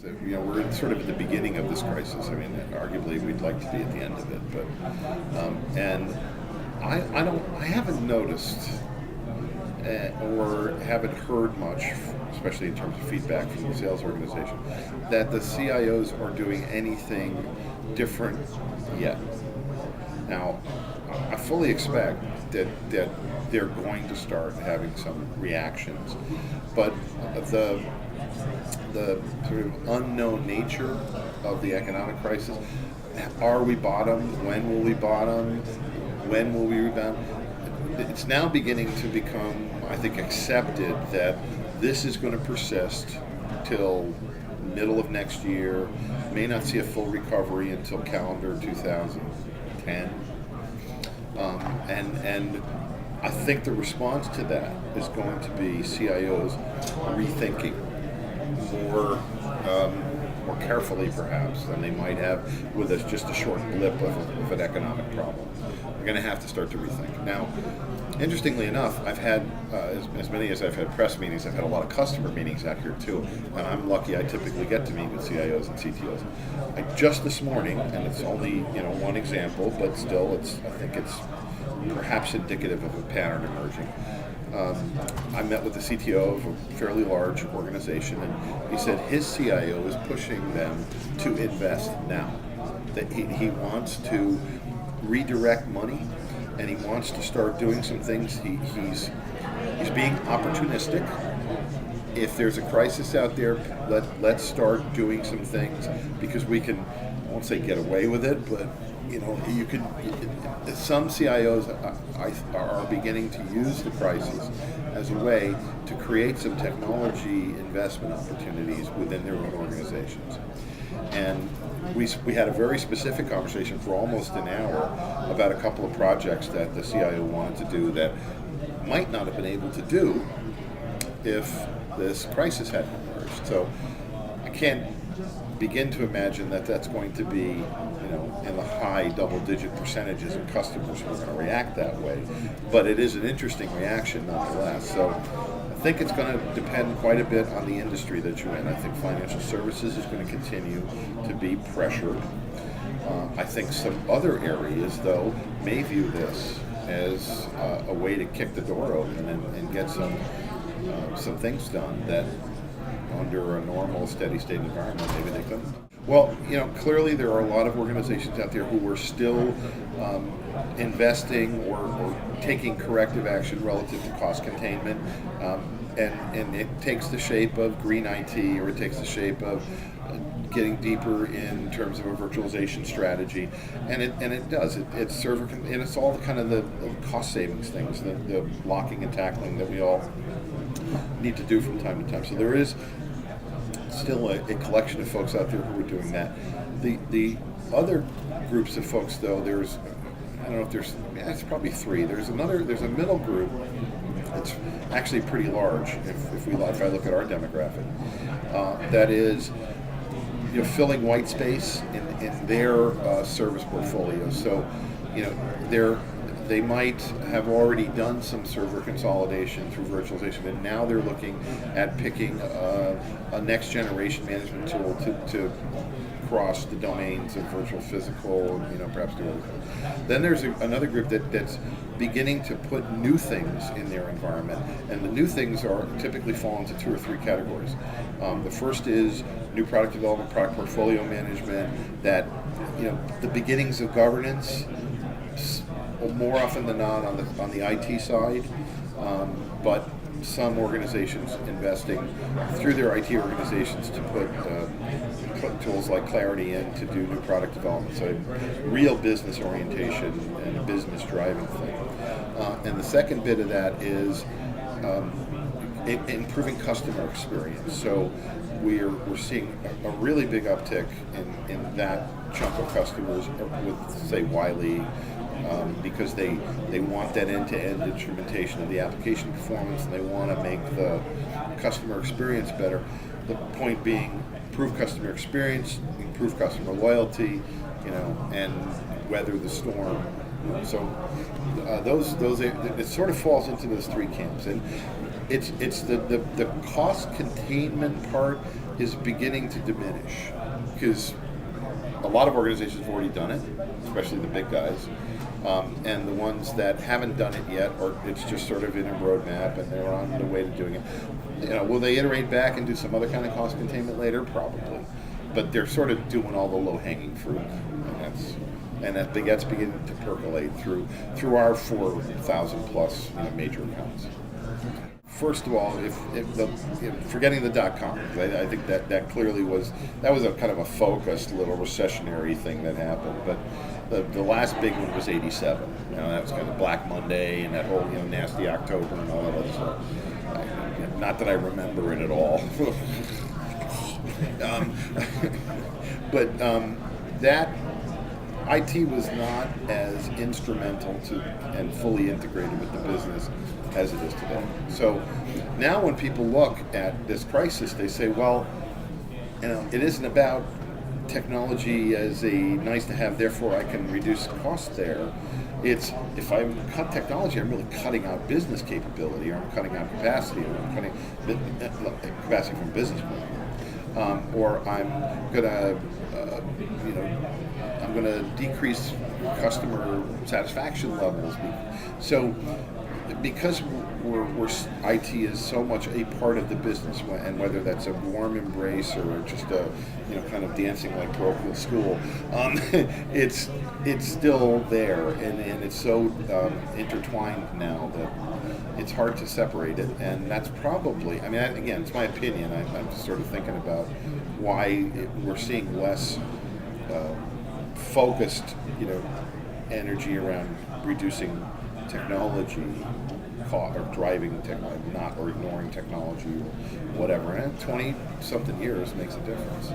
So, we're sort of at the beginning of this crisis. I mean, arguably we'd like to be at the end of it, but and I haven't noticed or haven't heard much, especially in terms of feedback from the sales organization, that the CIOs are doing anything different yet. Now, I fully expect that they're going to start having some reactions, but the sort of unknown nature of the economic crisis. Are we bottomed? When will we bottom? When will we rebound? It's now beginning to become, I think, accepted that this is going to persist till middle of next year. May not see a full recovery until calendar 2010. And I think the response to that is going to be CIOs rethinking more carefully, perhaps, than they might have with just a short blip of an economic problem. We're going to have to start to rethink. Now, interestingly enough, I've had, as many as I've had press meetings, I've had a lot of customer meetings out here too, and I'm lucky I typically get to meet with CIOs and CTOs. Just this morning, and it's only one example, but still, I think it's perhaps indicative of a pattern emerging. I met with the CTO of a fairly large organization, and he said his CIO is pushing them to invest now. That he wants to redirect money, and he wants to start doing some things. He's being opportunistic. If there's a crisis out there, let's start doing some things, because we can, I won't say get away with it, but you can. Some CIOs are beginning to use the crisis as a way to create some technology investment opportunities within their own organizations. And we had a very specific conversation for almost an hour about a couple of projects that the CIO wanted to do that might not have been able to do if this crisis hadn't emerged. So I can't begin to imagine that that's going to be, in the high double-digit percentages of customers who are going to react that way. But it is an interesting reaction nonetheless. So I think it's going to depend quite a bit on the industry that you're in. I think financial services is going to continue to be pressured. I think some other areas, though, may view this as a way to kick the door open and get some things done that under a normal, steady state environment, maybe they couldn't. Well, clearly there are a lot of organizations out there who are still investing or taking corrective action relative to cost containment, and it takes the shape of green IT, or it takes the shape of getting deeper in terms of a virtualization strategy, and it does. It's server, and it's all the kind of the cost savings things, the blocking and tackling that we all need to do from time to time. So there is still a collection of folks out there who are doing that. The other groups of folks, though, I don't know if it's probably three. There's a middle group that's actually pretty large if I look at our demographic, that is filling white space in their service portfolio. So they might have already done some server consolidation through virtualization, and now they're looking at picking a next generation management tool to cross the domains of virtual, physical, perhaps do other things. Then there's another group that's beginning to put new things in their environment, and the new things typically fall into two or three categories. The first is new product development, product portfolio management, that the beginnings of governance, more often than not on the IT side, but some organizations investing through their IT organizations to put tools like Clarity in to do new product development. So real business orientation and a business driving thing. And the second bit of that is improving customer experience. So we're seeing a really big uptick in that chunk of customers with, say, Wiley, because they want that end-to-end instrumentation of the application performance, and they want to make the customer experience better. The point being, improve customer experience, improve customer loyalty, and weather the storm. So it sort of falls into those three camps, and it's the cost containment part is beginning to diminish because a lot of organizations have already done it, especially the big guys. And the ones that haven't done it yet, or it's just sort of in a roadmap and they're on the way to doing it. Will they iterate back and do some other kind of cost containment later? Probably. But they're sort of doing all the low-hanging fruit, and that's beginning to percolate through our 4,000 plus major accounts. First of all, if forgetting the .com, I think that clearly was a kind of a focused little recessionary thing that happened. But the last big one was '87. That was kind of Black Monday and that whole nasty October and all that other stuff. Not that I remember it at all. That IT was not as instrumental to and fully integrated with the business as it is today. So now when people look at this crisis, they say, well, it isn't about technology as a nice to have, therefore I can reduce costs there. It's if I cut technology, I'm really cutting out business capability, or I'm cutting out capacity, or I'm cutting capacity from business point of view. Or I'm gonna decrease customer satisfaction levels. So because IT is so much a part of the business, and whether that's a warm embrace or just a kind of dancing like parochial school, it's still there, and it's so intertwined now that it's hard to separate it. And that's probably, again, it's my opinion. I'm just sort of thinking about why we're seeing less focused, energy around reducing technology or driving technology, not or ignoring technology or whatever. And 20-something years makes a difference.